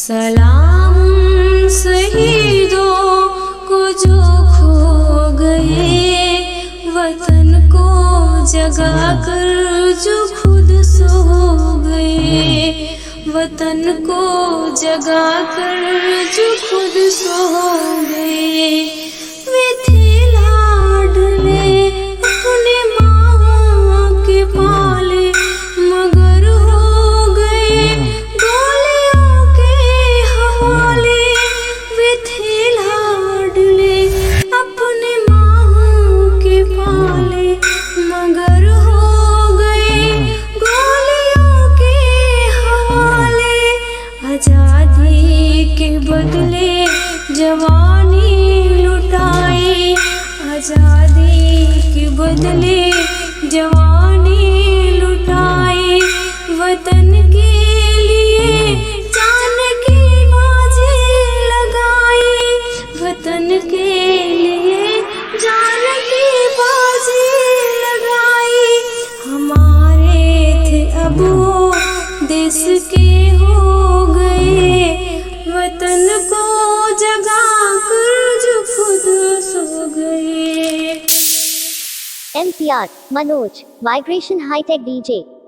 सलाम शहीदों को जो खो गए, वतन को जगा कर जो खुद सो गए, वतन को जगा कर जो खुद सो गए। वे थे लाडले अपने माँ के पाले, मगर हो गए गोलियों के हवाले। वे थे लाडले अपने माँ के पाले, मगर हो गए गोलियों के हवाले। आजादी के बदले जवानी लुटाई, आजादी के बदले जवानी लुटाई। वतन के लिए जान की बाजी लगाई, वतन के लिए जान की बाजी लगाई। हमारे थे अब वो देश के हो गए, वतन को जगा कर जो खुद सो गए। MPR, Manoj, Vibration High Tech DJ।